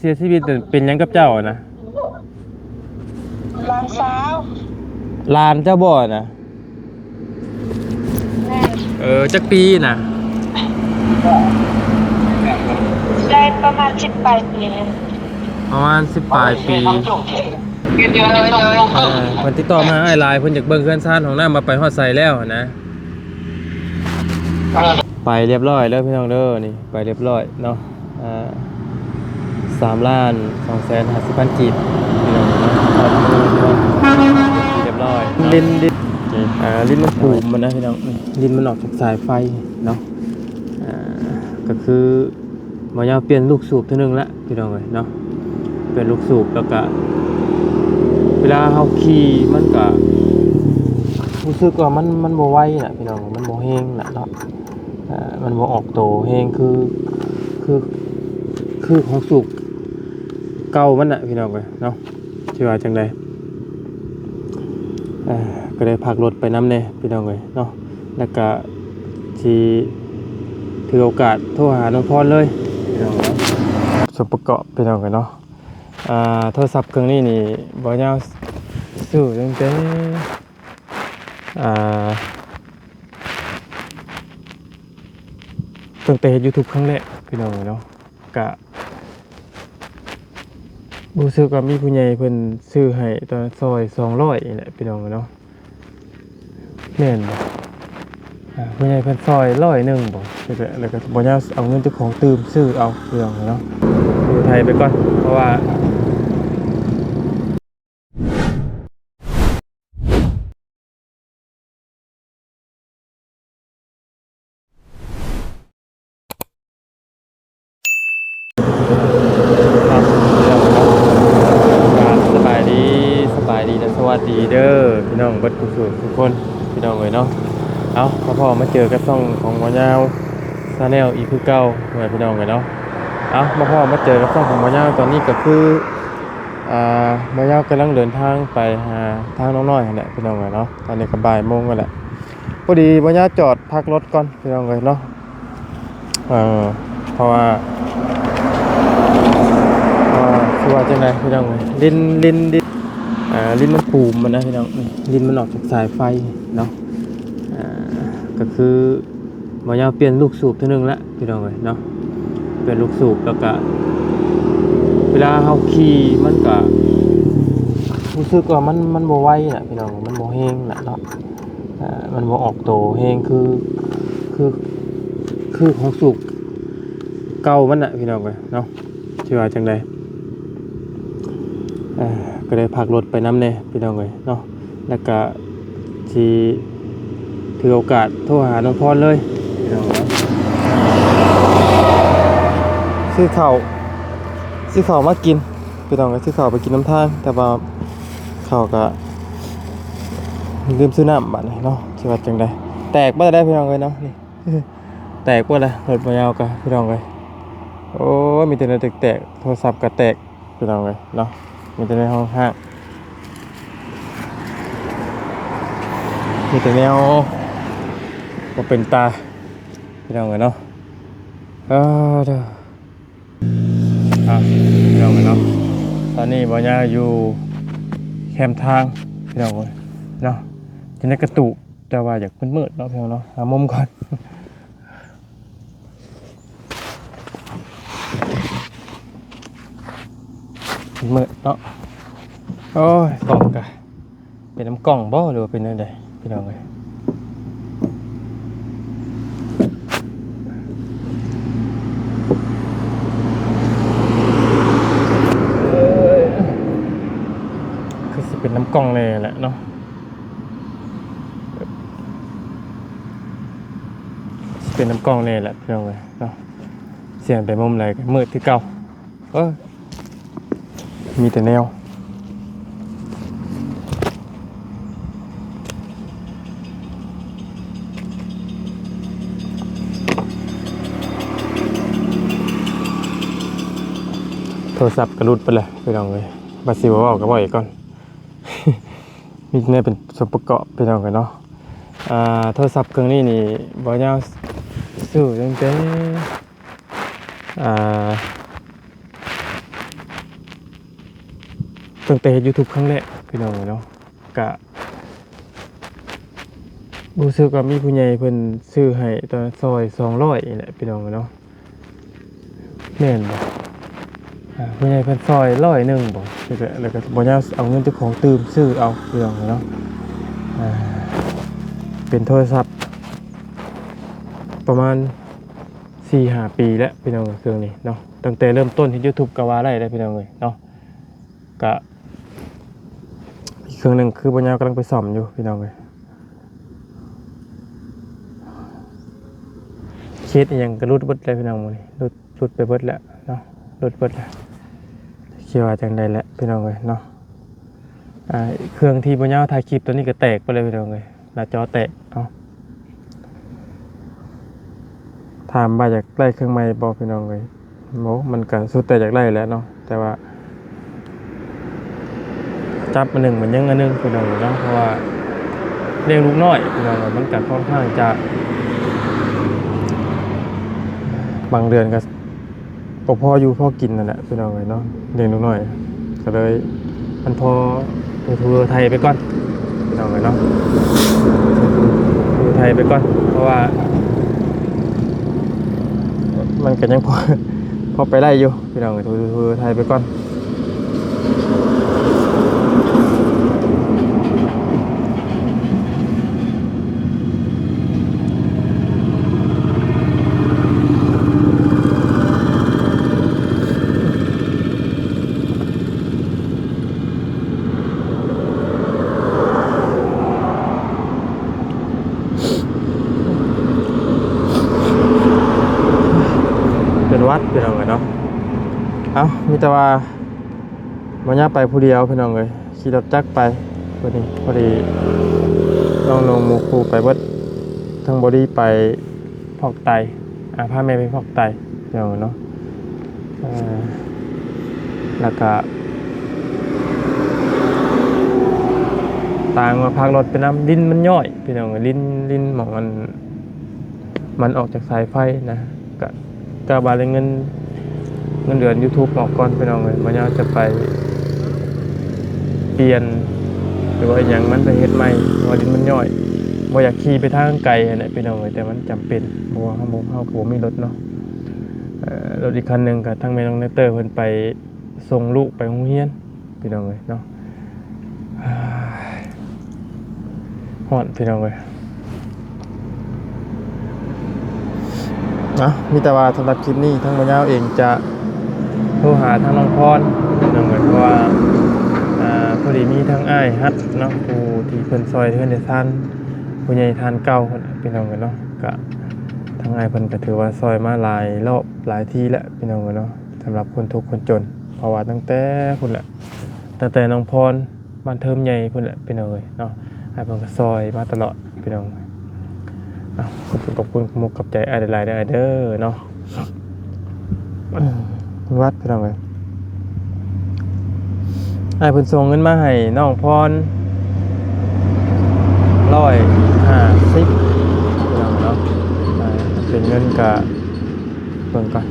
เสียชีวิตเป็นหยังกับเจ้านะหลานสาวลานเจ้าบ่นะแม่จักปีนะได้ประมาณ18 ปีประมาณ10ปลายปีเพิ่นติดต่อมาให้หลายเพิ่นอยากเบิ่งเรือนซ่านของน้ามาไปฮอดไสแล้วนะไปเรียบร้อยแล้วพี่น้องเด้อนี่ไปเรียบร้อยเนาะ3,250,000 กีบพี่น้องเนาะขอบคุณเรียบร้อยลิ้นมันปูมมันนะพี่น้องลิ้นมันออกจากสายไฟเนาะก็คือหมอยาวเปลี่ยนลูกสูบเท่านึงละพี่น้องเอ้ยเนาะเปลี่ยนลูกสูบแล้วก็เวลาเฮาขี่มันก็รู้สึกว่ามันบ่ไวน่ะพี่น้องมันบ่แฮงน่ะเนาะมันบ่ออกโตแฮงคือของสูบเก่ามันน่ะพี่น้องเอ้ยเนาะสิว่าจังได๋ก็ได้พักรถไปนำแน่พี่น้องเอ้ยเนาะแล้วก็สิถือโอกาสโทรหาน้องพรเลยพี่น้องเนาะส่วนประกอบพี่น้องกันเนาะโทรศัพท์เครื่องนี้นี่บ่ยาวซื้อตั้งแต่เฮ็ด YouTube ครั้งแรกพี่น้องเนาะก็รู้สึกว่ามีผู้ใหญ่เพิ่นซื้อให้ตอนซอย200นี่แหละพี่น้องเนาะแม่นบ่ผู้ใหญ่เพิ่นซอย100บ่แล้วก็บ่ยาวเอาเงินเจ้าของตื่มซื้อเอาพี่น้องเนาะอยู่ไทยไปก่อนเพราะว่าสบายดีและสวัสดีเด้อพี่น้องเบิดทุกคนพี่น้องเอ้ยเนาะเอาพ่อมาเจอกับช่องของหมอยาวชาแนลอีกคือเก่าเหมือนพี่น้องเอ้ยเนาะเอาพ่อมาเจอกับช่องของหมอยาวตอนนี้ก็คือหมอยาวกำลังเดินทางไปหาทางน้องน้อยนั่นแหละพี่น้องเอ้ยเนาะตอนนี้ก็บ่ายโมงแล้วแหละพอดีหมอยาวจอดพักรถก่อนพี่น้องเอ้ยเนาะเพราะว่าคือว่าจังไดพี่น้องเอ้ยลิ้นมันปูมมันนะพี่น้องลิ้นมันออกจากสายไฟเนาะก็คือหมอยาวเปลี่ยนลูกสูบเท่านึงละพี่น้องเลยเนาะเปลี่ยนลูกสูบแล้วก็เวลาเฮาขี่มันก็รู้สึกว่ามันบ่ไวน่ะพี่น้องมันบ่แฮงน่ะเนาะมันบ่ออกโตแฮงคือของสูบเก่ามันน่ะพี่น้องเลยเนาะสิว่าจังได๋ก็ได้พักรถไปน้ำแน่พี่น้องเลยเนาะแล้วก็ที่ถือโอกาสโทรหาน้องพรเลยพี่น้องเนาะซื้อข้าวมากินพี่น้องก็ซื้อข้าวไปกินน้ำทางแต่ว่าข้าวก็ลืมซื้อน้ำบัดนี้เนาะสิว่าจังได๋แตกบ่ได้พี่น้องเลยเนาะนี่แตกบ่ล่ะรถบ่ยาวก็พี่น้องเลยโอ้ยมีแต่แนวแตกโทรศัพท์ก็แตกพี่น้องเลยเนาะมีแต่ในห้องห้างมีแต่แนวก็เป็นตาพี่น้องกันเนาะเด้อพี่น้องกันเนาะตอนนี้บ่ยาอยู่แคมทางพี่น้องกันเนาะจะได้กระตุกแต่ว่าอยากมืดๆเนาะพี่น้องเนาะหามุมก่อนมืดเนาะโอ้ยกล่องกะเป็นน้ำกล่องบ่หรือว่าเป็นอะไรพี่น้องเลยคือสิเป็นน้ำกล่องเลยแหละเนาะเป็นน้ำกล่องเลยแหละพี่น้องเลยเนาะเสียงไปมุมไหนมืดที่เก่ามีแต่แนวโทรศัพท์กระลุดไปเลยพี่น้องเลยบาซิลว่ากับบ่อยก่อน มีเนี่ยเป็นส่วนประกอบพี่น้องกันเนาะโทรศัพท์เครื่องนี้นี่บ่ยาวซื้อตั้งแต่ ตั้งแต่เฮ็ด YouTube ครั้งแรกพี่น้องเนาะก็รู้สึกว่ามีผู้ใหญ่เพิ่นซื้อให้ตอนซอย200นี่แหละพี่น้องเนาะแม่นบ่ผู้ใหญ่เพิ่นซอย100บ่แล้วก็บ่ยาวเอาเงินเจ้าของตื่มซื้อเอาพี่น้องเนาะเป็นโทรศัพท์ประมาณ 4-5 ปีแล้วพี่น้องเครื่องนี้เนาะตั้งแต่เริ่มต้นที่ YouTube ก็ว่าได้แล้วพี่น้องเอ้ยเนาะก็อีกเครื่องหนึงคือบ่ยาวกำลังไปซ่อมอยู่พี่น้องเอ้ยเคสอีหยังก็รุดเบิดเลยพี่น้องมื้อนี้รุดไปเบิดแล้วเนาะรุดเบิดแล้วคิดว่าจังได๋แหละพี่น้องเอ้ยเนาะเครื่องที่บ่ยาวถ่ายคลิปตัวนี้ก็แตกไปเลยพี่น้องเอ้ยหน้าจอแตกเนาะถามว่าอยากได้เครื่องใหม่บ่พี่น้องเอ้ยโหมันก็สุดแต่อยากได้แหล้วเนาะแต่ว่าจับอันหนึ่งมันยังอันหนึงพี่น้องเนาะเพราะว่าเลี้ยงลูกน้อยพี่น้องมันก็ค่อนข้างจะบางเดือนก็บ่พออยู่พอกินนั่นแหละพี่น้องเอ้ยเนาะเลี้ยงลูกน้อยก็เลยมันพอทัวร์ไทยไปก่อนพี่น้องเอ้ยเนาะทัวร์ไทยไปก่อนเพราะว่ามันก็ยังพอไปได้อยู่พี่น้องทัวร์ไทยไปก่อนเป็นวัดพี่น้องเนาะเอ้ามีแต่ว่าบ่ย่าไปผู้เดียวพี่น้องเอ้ยขี่รถจักรไปพอดีน้องหมู่คู่ไปเบิดทั้งบอดี้ไปฟอกไตพาแม่ไปฟอกไตพี่น้องเนาะแล้วก็ต่างมาพักรถไปน้ำลิ้นมันย่อยพี่น้องลิ้นหมองมันออกจากสายไฟนะก็บาลเงินเดือน YouTube ออกก่อนพี่น้องเลยมันยาจะไปเปลี่ยนหรือว่าอย่างมันไปเฮ็ดใหม่ว่าลิ้นมันย่อยบ่อยากขี่ไปทางไกลนะพี่น้องเลยแต่มันจำเป็นเพราะว่าเฮาก็บ่มีรถเนาะรถอีกคันนึงก็ทั้งแม่น้องเนเตอร์เพิ่นไปส่งลูกไปโรงเรียนพี่น้องเลยเนาะฮ้อนพี่น้องเลยมีแต่ว่าสำหรับคลิปนี้ทั้งบรรยาวเองจะโทรหาทางน้องพรน้องเหมือนเพราะว่าพอดีมีทั้งอ้ายฮัดเนาะผู้ที่เพิ่นซอยเพิ่นได้ทานผู้ใหญ่ทานเก่าพี่น้องกันเนาะก็ทั้งอ้ายเพิ่นก็ถือว่าซอยมาหลายรอบหลายที่แล้วพี่น้องกันเนาะสำหรับคนทุกข์คนจนเพราะว่าตั้งแต่พุ่นแหละตั้งแต่น้องพรบ้านเทิมใหญ่พุ่นแหละพี่น้องเอ้ยเนาะอ้ายเพิ่นก็ซอยมาตลอดพี่น้องขอบคุณมุกกับใจอะไรหลายๆเด้อเนาะวัดพี่น้องเลยไอ้เพิ่นส่งเงินมาให้น้องพร150พี่น้องเนาะเป็นเงินกะเบิ่งก่อน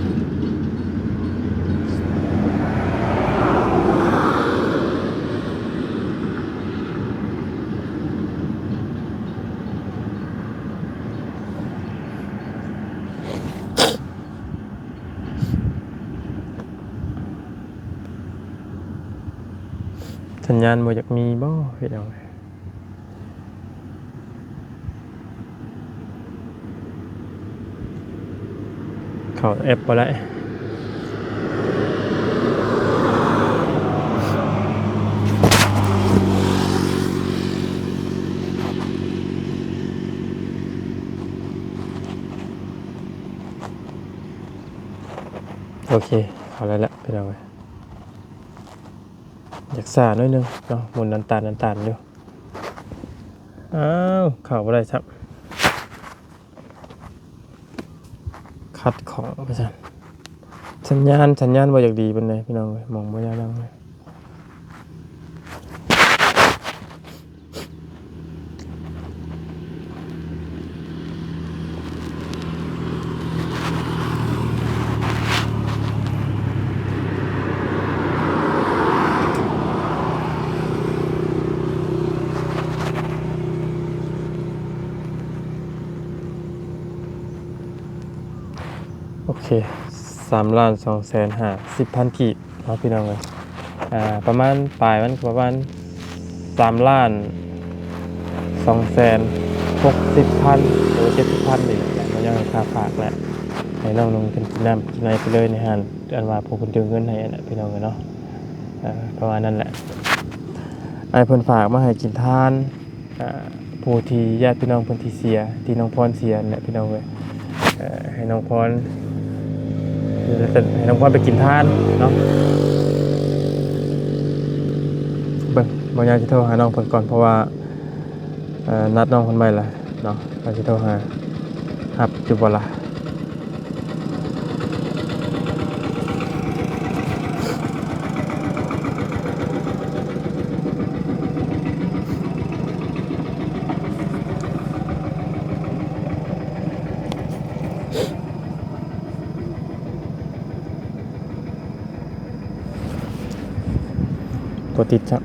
สัญญาณบ่อยากมีบ่พี่น้องเข้าแอปบ่ได้โอเคเข้าแล้วละพี่น้องอยากสาหน่อยนึงเนาะหมุนน้ำตาลอยู่อ้าวเข้าบ่ได้ครับคัดของไปซั่นสัญญาณบ่อยากดีปานใดพี่น้องเอ้ยมองบ่ยาวนังเลย เค3,250,000กีบเนาะพี่น้องเลยประมาณปลายมันประมาณ3,260,000หรือ70,000นี่แหละมันยังค่าฝากแหละให้น้องลงกินน้ำกินอะไรไปเลยในห้างอันว่าพวกคุณดึงเงินให้น่ะพี่น้องเลยเนาะประมาณนั้นแหละไอ้เพิ่นฝากมาให้กินทานผู้ที่ญาติพี่น้องเพิ่นที่เสียที่น้องพรเสียนั่นแหละพี่น้องเลยให้น้องพรให้น้องพรไปกินทานเนาะเบิ่งบ่อยากสิโทรหาน้องเพิ่นก่อนเพราะว่านัดน้องเพิ่นไว้ล่ะเนาะว่าสิโทรหารับอยู่บ่ล่ะบ่ติดจัก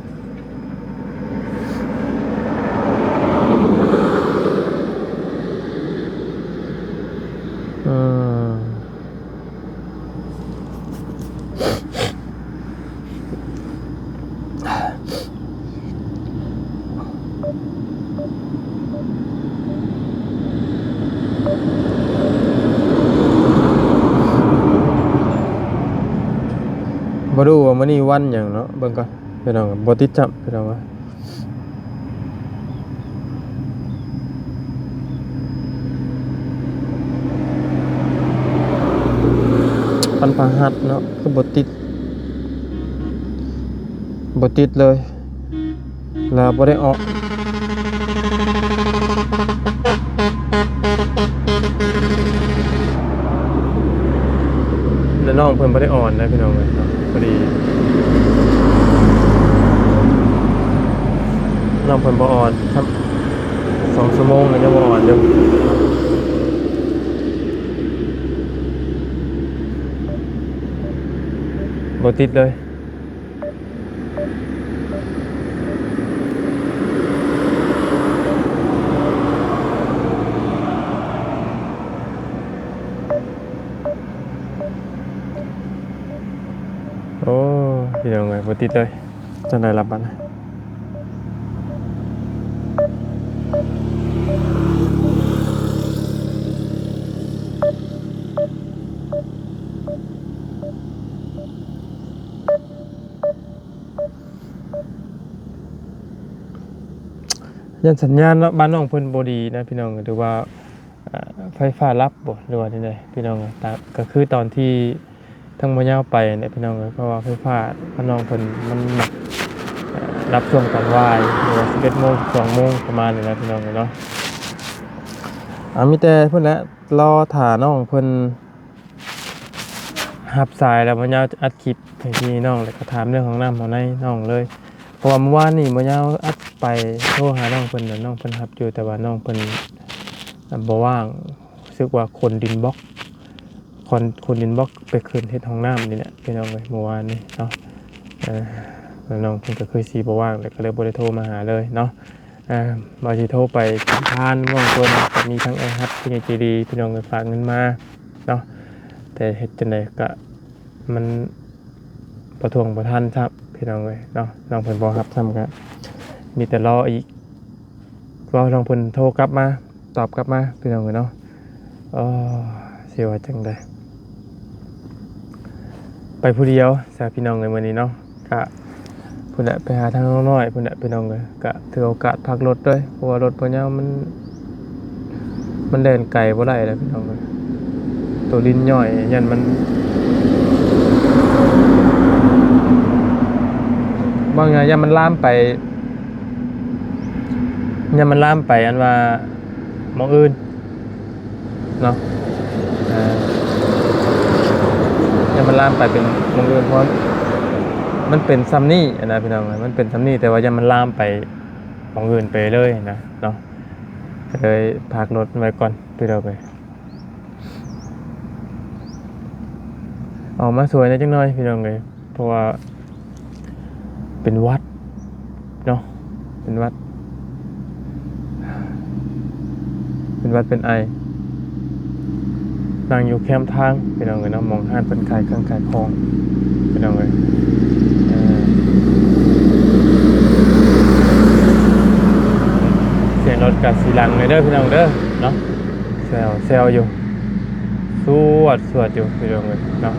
บ่รู้ว่ามื้อนี้วันหยังเนาะเบิ่งก่อนพี่น้องบ่ติดจับพี่น้องว่าวันพฤหัสเนาะคือบ่ติดเลยแล้วบ่ได้ออกแล้วน้องเพิ่นบ่ได้อ่อนนะพี่น้องเอ้ยเนาะพอดีน้องเพิ่นบ่อ่อนครับ2 ชั่วโมงแล้วยังบ่อ่อนอยู่บ่ติดเลยโอ้พี่น้องเอ้ยบ่ติดเลยจังได๋รับบัดนะยันสัญญาณเนาะบ้านน้องเพิ่นบ่ดีนะพี่น้องหรือว่าไฟฟ้าลับบ่หรือว่าจังได๋พี่น้องตามก็คือตอนที่ทั้งบ่ยาวไปเนี่ยพี่น้องเพราะว่าไฟฟ้าบ้านน้องเพิ่นมันมักรับช่วงตอนบ่ายหรือว่า11 โมง 12 โมงประมาณนี้นะพี่น้องเนาะมีแต่เพิ่นแหละรอท่าน้องเพิ่นรับสายแล้วบ่ยาวอัดคลิปให้พี่น้องแล้วก็ถามเรื่องของน้ำของในน้องเลยเพราะว่าเมื่อวานนี่บ่ยาวอัดไปโทรหาน้องเพิ่นน่ะน้องเพิ่นรับอยู่แต่ว่าน้องเพิ่นบ่ว่างรู้สึกว่าคนดินบล็อกไปคืนเฮ็ดห้องน้ำนี่แหละพี่น้องเอ้ยเมื่อวานนี่เนาะแล้วน้องเพิ่นก็คือสิบ่ว่างแล้วก็เลยบ่ได้โทรมาหาเลยเนาะบ่สิโทรไปทานน้องเพิ่นก็มีทั้งไอ้ฮับที่ใจดีพี่น้องก็ฝากเงินมาเนาะแต่เฮ็ดจังได๋ก็มันบ่ทวงบ่ทันครับพี่น้องเอ้ยเนาะน้องเพิ่นบ่รับซ้ำก็มีแต่รออีกรอน้องเพิ่นโทรกลับมาตอบกลับมาพี่น้องเอ้ยเนาะสิว่าจังได๋ไปผู้เดียวซะพี่น้องเอ้ยมื้อนี้เนาะก็พุ่นน่ะไปหาทางน้องน้อยพุ่นน่ะพี่น้องเอ้ยก็ถือโอกาสพักรถด้วยเพราะว่ารถบ่ยาวมันเดินไกลบ่ได้แล้วพี่น้องเอ้ยตัวลิ้นย่อยยันมันบางอย่างยันมันลามไปอันว่าหม้องอื่นเนาะยันมันลามไปเป็นหม้องอื่นเพราะมันเป็นซัมนี่นะพี่น้องมันเป็นซัมนี่แต่ว่ายันมันลามไปหม้องอื่นไปเลยนะเนาะเลยพักรถไว้ก่อนพี่เราไปออกมาสวยนะจังหน่อยพี่น้องเลยเพราะว่าเป็นวัดเนาะเป็นวัดเป็นไอ นั่งอยู่แคมป์ทางพี่น้องเลยเนาะมองห้านเป็นขายเครื่องขายของพี่น้องเลยเสียงรถกับสีหลังเลยเด้อพี่น้องเด้อเนาะเซลอยู่สวดอยู่พี่น้องเลยเนาะ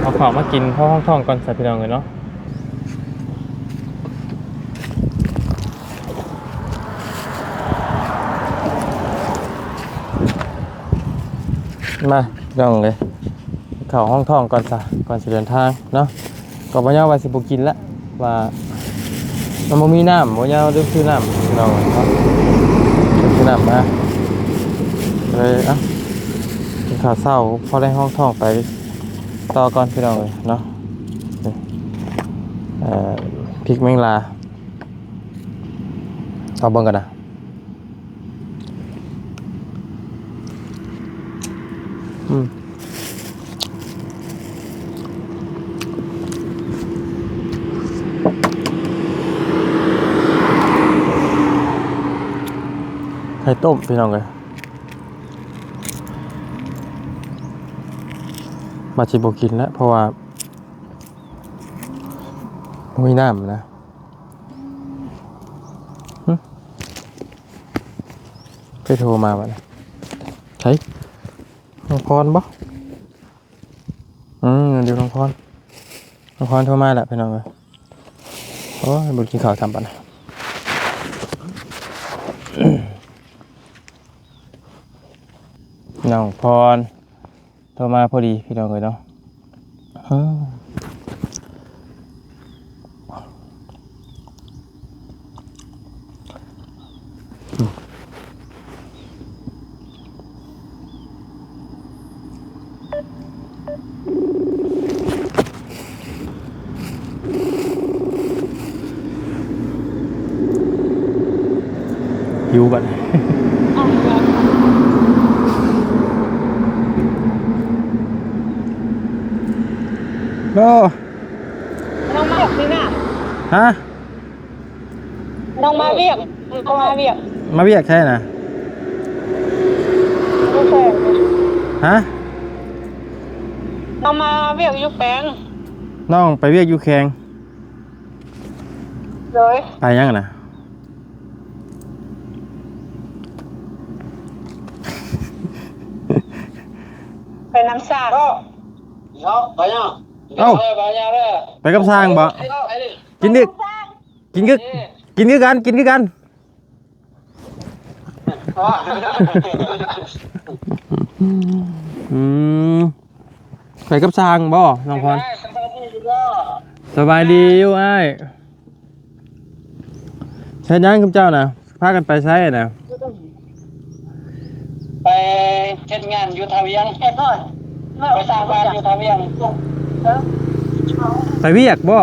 เอาของมากินเข้าห้องท่องก่อนใส่พี่น้องเลยเนาะมาพี่น้องเลยเข้าห้องท่องก่อนซะก่อนสิเดินทางเนาะก็บ่ยาวว่าสิบ่กินละว่ามันบ่มีน้ำบ่ยาวดื่มซื้อน้ำพี่น้องเนาะซื้อน้ำมาเลยกินข้าวเช้าพอได้ห้องท่องไปต่อก่อนพี่น้องเลยเนาะพริกแมงลาเอาเบิ่งกันนะไข่ต้มพี่น้องเลยมาชิบกินแล้วเพราะว่าไม่น้ำนะไปโทรมาบ้างใช่น้องพรบ่เดี๋ยวน้องพรโทรมาแหละพี่น้องเลยโอ้ยบุญกินข้าวทำปะนะน้องพรโทรมาพอดีพี่น้องเลยเนาะหิวบัดโอ้น้องมาเวียกนี่น่ะ ฮะ น้องมาเวียกมาเวียก มาเวียกใช่นะ ลูกแฟน ฮะ น้องมาเวียกอยู่แปลง น้องไปเวียกอยู่แขง เลย ไปยังนะ ไปน้ำสาด ไปยัง เอ้าไปกับสร้างบ่กินดึกกินกึกกินคือกันไปกับสร้างบ่น้องพรสบายดีอยู่ไอ้ใช้ยังคุณเจ้านะพากันไปใช้นะ ไปเช็ดงานอยู่ทาเวียงไปสร้างบ้านอยู่ทาเวียง ไปเวียกบ่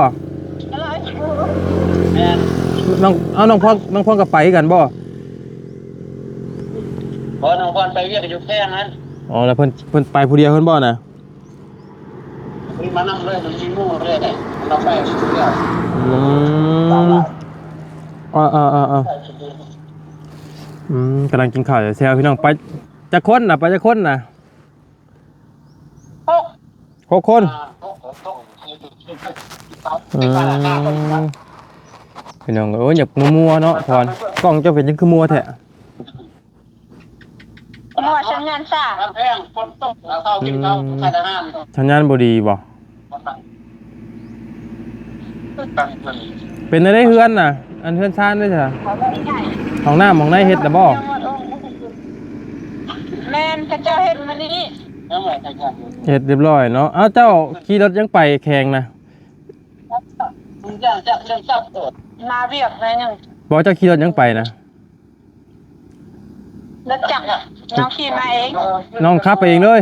แม่น น้องพรกับไปกันบ่ พอน้องพรไปเวียกอยู่แค่นั้น อ๋อแล้วเพิ่นไปผู้เดียวเพิ่นบ่นะ มีมานั่งเลยมันมีมู่เลยเราไปเที่ยว กำลังกินข้าวอยู่แซวพี่น้องไปจะค้นนะ6 คนพี่น้องโอ้ยอยากมัวเนาะพรกล้องเจ้าเป็นยังคือมัวแท้ หมอฉันงานสาด แพงฝนตกแล้วเข้ากินข้าวทานอาหาร สัญญาณบ่ดีบ่เป็นอะไรเฮือนน่ะอันเฮือนซ่านด้วยจ้ะของน้ำของในเฮ็ดน่ะบ่ แม่นกระเจ้าเห็ดมานี่ เฮ็ดเรียบร้อยเนาะอ้าวเจ้าขี่รถยังไปแข่งนะ มาเวียกอะไรหนึ่ง บ่เจ้าขี่รถยังไปนะ รถจักรน้องขี่มาเอง น้องขับไปเองเลย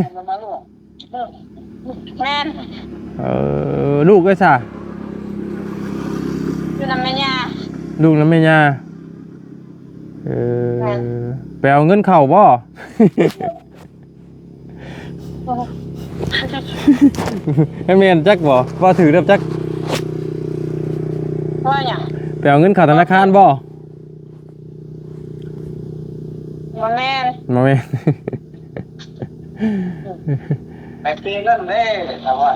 แม่น ลูกก็ซะ อยู่นำแม่ย่า ลูกนำแม่ย่าไปเอาเงินเข้าบ่ ให้เมนจักบ่ว่าถือเริ่มจัก ว่าอย่าง ไปเอาเงินเข้าธนาคารบ่ มาแม่น มาเมน ไปเปลี่ยนกันเลยแต่ว่า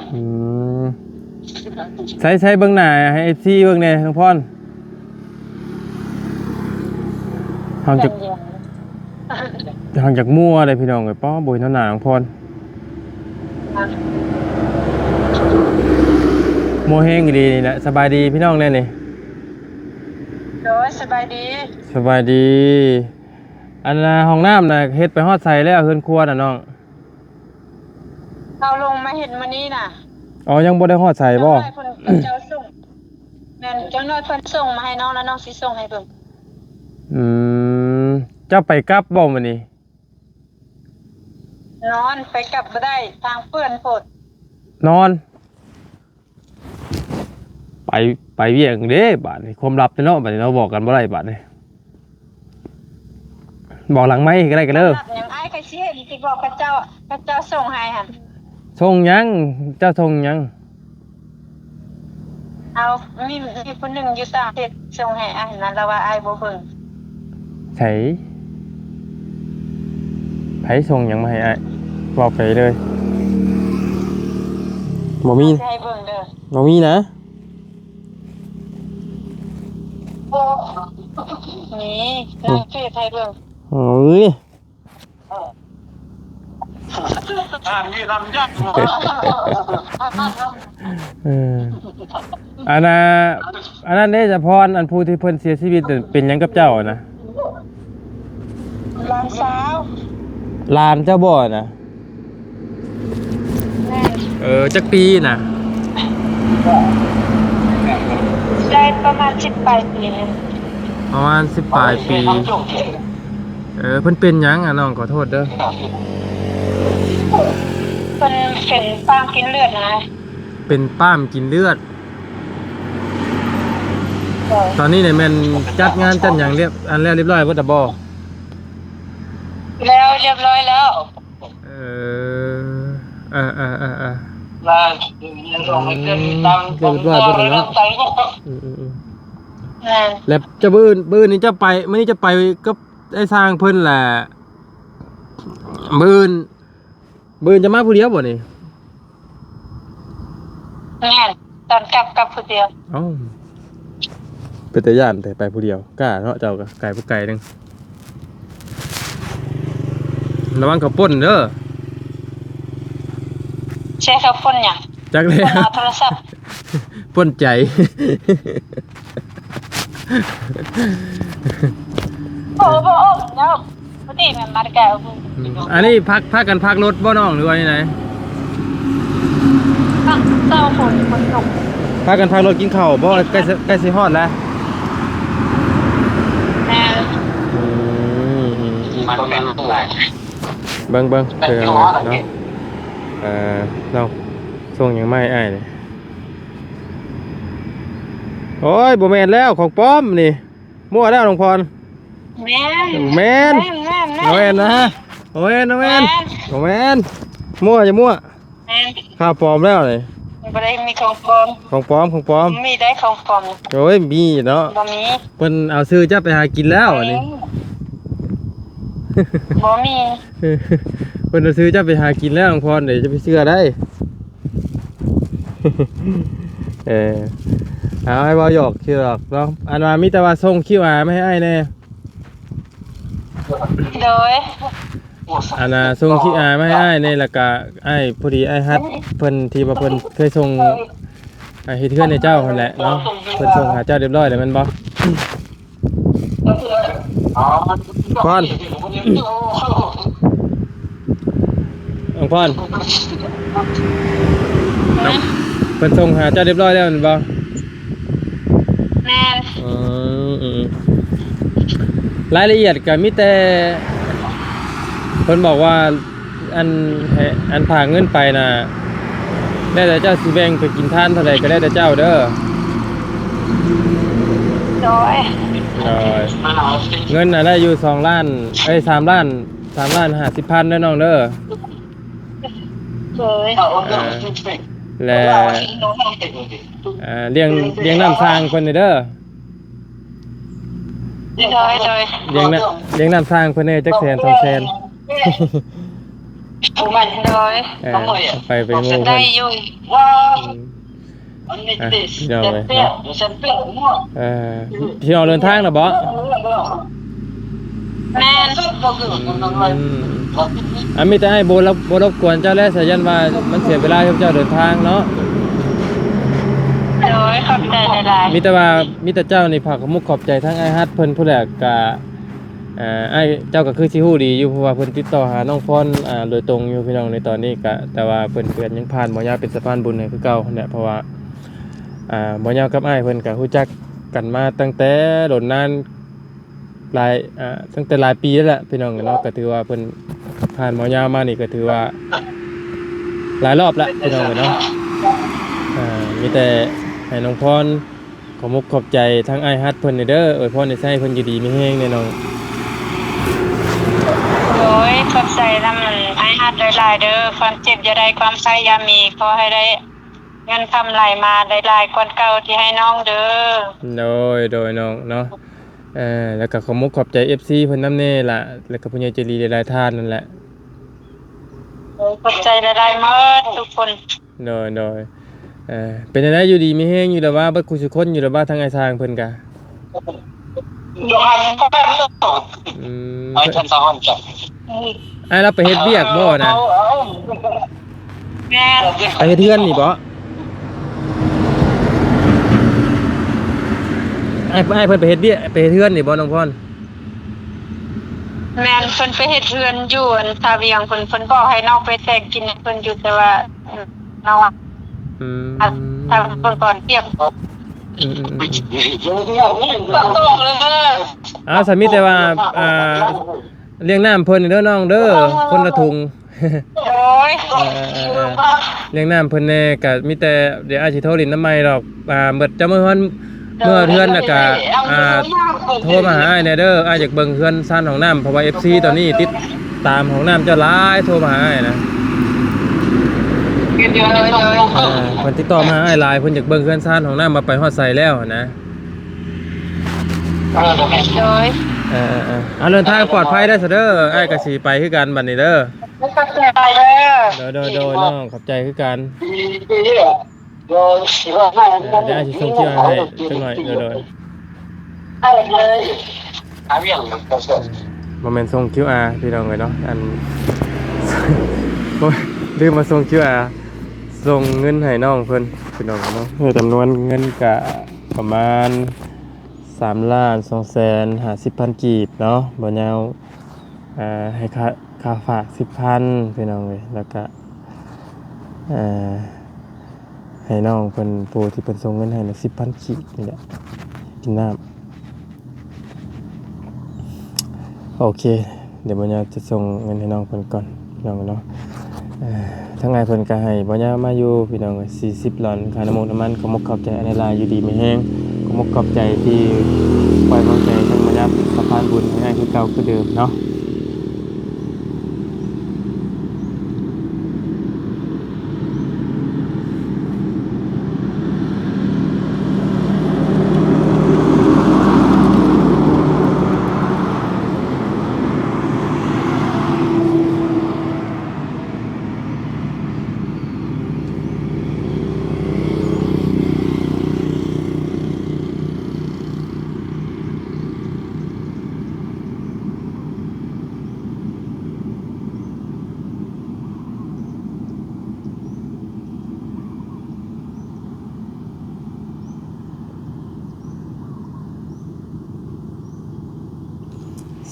ใช้เบื้องหน้าให้ที่เบื้องในทั้งพรห่างจากมั่วเลยพี่น้องเลยป้อบุยเท่าหนาทั้งพรมัวแห้งดีนี่แหละสบายดีพี่น้องเลยนี่ โดยสบายดี สบายดี อันห้องน้ำน่ะเฮ็ดไปฮอดใส่แล้วเฮือนครัวน่ะน้อง เอาลงมาเห็นมานี้น่ะ อ๋อยังบ่ได้ฮอดใส่บ่ เจ้าส่งแม่นเจ้าน้อยเพิ่นส่งมาให้น้องแล้วน้องสิส่งให้เบิ่ง เจ้าไปกลับบ่มื้อนี้ นอนไปกลับบ่ได้ทางเปื้อนโพด นอน ไปเวียงเด้บาดนี้ความลับเนาะบาดนี้เราบอกกันบ่ได้บาดนี้บอกหลังไม้ก็ได้กันเด้อ ยังอ้ายก็สิเห็นสิบอกกับเจ้าส่งให้หั่น ส่งหยังเจ้าส่งหยัง เอามีผู้หนึงอยู่ต่างประเทศส่งให้อ้ายนั่นแล้วว่าอ้ายบ่เบิ่ง ไผส่งหยังมาให้อ้ายบอกไปเลยบ่มี สิให้เบิ่งเด้อ บ่มีนะ นี่น้องเฟซให้เบิ่ง โอ้ย มีลำยักษ์ อันนั้นเด้จะพรอันผู้ที่เพิ่นเสียชีวิตเป็นหยังกับเจ้านะ หลานสาว ลานเจ้าบ่นะ แม่น จักปีน่ะ ได้ประมาณ10ปลายปีนึง ประมาณ10ปลายปีเพิ่นเป็นหยังอ่ะน้องขอโทษเด้อ เพิ่นเป็นปางกินเลือดนะ เป็นป้ามกินเลือด ตอนนี้เนี่ยแม่นจัดงานจัดหยังเรียบร้อยเบิดบ่ แล้วเรียบร้อยแล้ว มาส่งให้เกินตังค์ต้องต่อเลยต้องใจก็ นั่น แล้วจะบื้อนี้จะไปมื้อนี้จะไปกับไอ้สร้างเพิ่นแหละบื้อจะมาผู้เดียวบ่นี่ นั่นตอนกลับผู้เดียว เอ้าเป็นตาย่านแต่ไปผู้เดียวกล้าเนาะเจ้าก็ไกลผู้ไกลนึงระวังเขาปล้นเด้อ ใช้เขาพ่นหยัง จักเลย พ่นเอาโทรศัพท์ ปล้นใจ โอ้โหเนาะปกติมันมาแก่ อันนี้พักกันพักรถบ่น้องหรือว่าที่ไหน เจ้าฝนตก พักกันพักรถกินข้าวบ่ใกล้สิฮอดแล้ว แม่ มันเป็นอะไร เบิ่งเนาะน้องส่งหยังไม่อ้ายนี่โอ้ยบ่แม่นแล้วของปลอมนี่มั่วแล้วน้องพร แม่ แม่นบ่แม่นนะบ่แม่นมั่วอย่ามั่ว แม่ ข้าวปลอมแล้วนี่ บ่ได้มีของปลอม ของปลอม มีได้ของปลอม โอ้ยมีเนาะ บ่มี เพิ่นเอาซื้อจะไปหากินแล้วอันนี้ บ่มี เพิ่นเอาซื้อจะไปหากินแล้วน้องพรเดี๋ยวจะไปเชื่อได้ เอาให้บ่หยอกชื่อหรอกเนาะอันว่ามีแต่ว่าส่ง QR ไม่ให้อ้ายแน่ โดย อันน่ะส่ง QR ไม่ให้อ้ายแน่แล้วก็อ้ายพอดีอ้ายฮัดเพิ่นที่ว่าเพิ่นเคยส่งเฮ็ดเทือนให้เจ้านั่นแหละเนาะเพิ่นส่งหาเจ้าเรียบร้อยแล้วแม่นบ่พรน้องพรเพิ่นส่งหาเจ้าเรียบร้อยแล้วแม่นบ่ แม่น รายละเอียดก็มีแต่เพิ่นบอกว่าอันพาเงินไปน่ะได้แต่เจ้าสิแบ่งไปกินทานเท่าใดก็ได้แต่เจ้าเด้อ โดย เงินน่ะได้อยู่2ล้าน3ล้าน50,000เด้อน้องเด้อ เลย และเลี้ยงน้ำสร้างเพิ่นเด้อ เลย เลี้ยงน้ำสร้างเพิ่นจักแสน2แสน มันเลย ไปหมู่ ได้ เพิ่น อยู่ พี่น้องเลยเนาะพี่น้องเดินทางแล้วบ่ แม่น มีแต่ให้บ่รบกวนเจ้าแล้วสายันว่ามันเสียเวลาที่เจ้าเดินทางเนาะ เลยขอบใจหลาย มีแต่เจ้านี่ฝากมุกขอบใจทั้งไอ้ฮัดเพิ่นผู้แลกกะไอ้เจ้าก็คือสิฮู้ดีอยู่เพราะว่าเพิ่นติดต่อหาน้องพรโดยตรงอยู่พี่น้องในตอนนี้กะแต่ว่าเพิ่นยังผ่านบ่ยาวเป็นสะพานบุญให้คือเก่าเนี่ยเพราะว่าบ่ยาวกับอ้ายเพิ่นก็รู้จักกันมาตั้งแต่โดนนานตั้งแต่หลายปีแล้วแหละพี่น้องเนาะก็ถือว่าเพิ่นผ่านบ่ยาวมานี่ก็ถือว่าหลายรอบแล้วพี่น้องเนาะมีแต่ให้น้องพรขอมุกขอบใจทั้งอ้ายฮัดเพิ่นเด้ออวยพรให้ใช้เพิ่นอยู่ดีมีแฮงแน่น้อง โอ้ยขอบใจทำมันไอ้ฮัดหลายเด้อความเจ็บอย่าได้ความไข้อย่ามีขอให้ได้เงินคำไหลมาหลายๆกว่าเก่าที่ให้น้องเด้อโดยน้องเนาะแล้วก็ขอมุกขอบใจ FC เพิ่นนำแน่ล่ะแล้วก็ผู้ใหญ่ใจดีหลายๆท่านนั่นแหละขอบใจหลายๆหมดทุกคนโดยเป็นจังได๋อยู่ดีมีแฮงอยู่แล้วว่าเบิดคุสุคนอยู่แล้วว่าทางไอ้ทางเพิ่นก็เราไปเฮ็ดเวียกบ่นะแม่ไปเฮ็ดเทือนนี่บ่ไอ้เพิ่นไปเฮ็ดเวียกไปเฮ็ดเทือนนี่บ่น้องพรแม่นเพิ่นไปเฮ็ดเรือนอยู่อันทาเวียงเพิ่นบอกให้น้องไปแต่งกินเพิ่นอยู่แต่ว่าน้องทำเพิ่นก่อนเปียกสามีแต่ว่าเลี้ยงน้ำเพิ่นเด้อน้องเด้อคนละถุงโอ้ยเลี้ยงน้ำเพิ่นแน่ก็มีแต่เดี๋ยวอาจสิโทรลิ้นน้ำใหม่ดอกเบิดจะเมื่อเทือนน่ะก็โทรมาหาอ้ายแน่เด้ออ้ายอยากเบิ่งเฮือนซ่านของน้ำเพราะว่า FC ตอนนี้ติดตามของน้ำเจ้าหลายโทรมาหาอ้ายนะเพิ่นติดต่อมาหาอ้ายหลายเพิ่นอยากเบิ่งเฮือนซ่านของน้ำมาไปฮอดไสแล้วนะเดินทางปลอดภัยได้ซะเด้ออ้ายก็สิไปคือกันบัดนี้เด้อขอบใจเด้อโดยน้องขอบใจคือกันเดี๋ยวอ้ายสิส่งชื่อให้จักหน่อยโดยบ่แม่นส่ง QR พี่น้องเอ้ยเนาะลืมมาส่ง QR ส่งเงินให้น้องเพิ่นพี่น้องเนาะจำนวนเงินก็ประมาณ3,250,000 กีบเนาะบ่ยาวให้ค่าฝาก 10,000 พี่น้องเอ้ยแล้วก็ให้น้องเพิ่นผู้ที่เพิ่นส่งเงินให้น่ะ 10,000 กีบนี่แหละกินน้ำโอเคเดี๋ยวบ่ยาวจะส่งเงินให้น้องเพิ่นก่อนพี่น้องเนาะทั้งไงเพิ่นก็ให้บ่ยาวมาอยู่พี่น้อง40หลอนค่าน้ำมันขอมกขอบใจอันหลายอยู่ดีมีแฮงขอมกขอบใจที่ปล่อยวางใจทั้งบ่ยาวสะพานบุญให้ง่ายคือเก่าคือเดิมเนาะ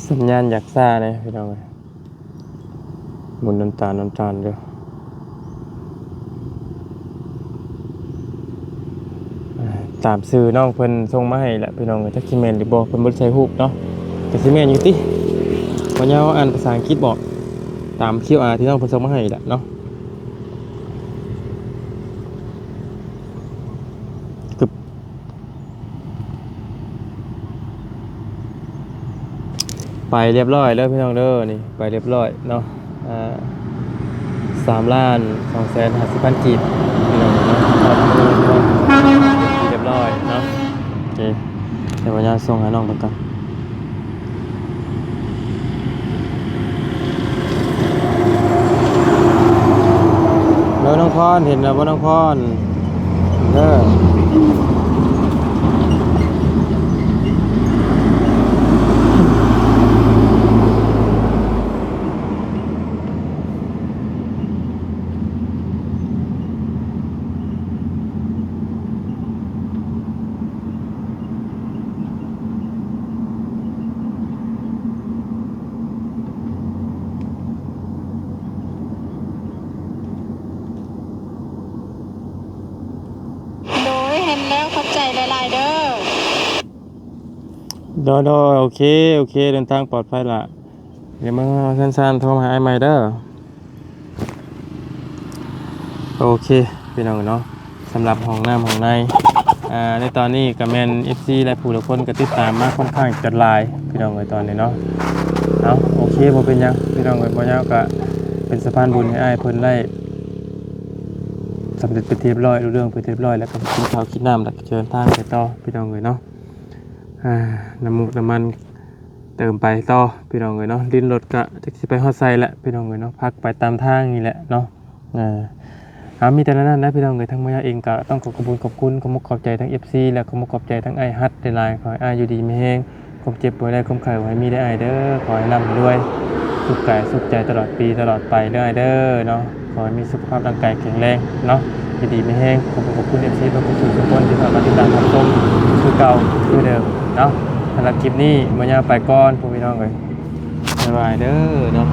สัญญาณอยากซ่าเลยพี่น้องหมุนน้ำตาลเด้อตามซื้อน้องเพิ่นส่งมาให้แหละพี่น้องจักสิแม่นหรือบ่เพิ่นบ่ได้ใช้รูปเนาะแต่สิแม่นอยู่ติบ่ยาวอ่านภาษาอังกฤษบอกตาม QR ที่น้องเพิ่นส่งมาให้แหละเนาะไปเรียบร้อยแล้วพี่น้องเด้อนี่ไปเรียบร้อยเนาะ 3,250,000 กีบพี่น้องเนาะทอดมือพี่น้องเรียบร้อยเนาะโอเคเดี๋ยววันนี้ส่งให้น้องไปก่อนแล้วน้องพรเห็นแล้วว่าน้องพรเด้อโดยเห็นแล้วขอบใจหลายๆเด้อ โดยโอเคเดินทางปลอดภัยละเดี๋ยวมึงสั้นๆโทรมาหาไอ้ใหม่เด้อโอเคพี่น้องเนาะสำหรับห้องน้ำห้องในในตอนนี้กับแมน FC และผู้ทุกคนก็ติดตามมาค่อนข้างจะหลายพี่น้องในตอนนี้เนาะเอาโอเคบ่เป็นหยังพี่น้องบ่ยาวก็เป็นสะพานบุญให้อ้ายเพิ่นได้สำเร็จไปเรียบร้อยรู้เรื่องไปเรียบร้อยแล้วก็กินข้าวกินน้ำแล้วก็เดินทางไปต่อพี่น้องเนาะน้ำมันเติมไปต่อพี่น้องเนาะลิ้นรถก็จะสิไปฮอดไซแหละพี่น้องเนาะพักไปตามทางนี่แหละเนาะมีแต่นั้นนะพี่น้องทั้งมายาเองก็ต้องขอบคุณขอบใจทั้ง FC และขอบใจทั้งไอฮัทในไลน์ขอให้อ้ายอยู่ดีมีแฮงความเจ็บป่วยได้ความไข้ไว้มีได้อ้ายเด้อขอให้ร่ำรวยสุขกายสุขใจตลอดปีตลอดไปเด้ออ้ายเด้อเนาะขอให้มีสุขภาพร่างกายแข็งแรงเนาะอยู่ดีมีแฮงขอบคุณ FC ทุกคนที่เข้ามาติดตามรับชมคือเก่าคือเดิมเนาะสำหรับคลิปนี้มายาไปก่อนพวกพี่น้องบ๊ายบายเด้อเนาะ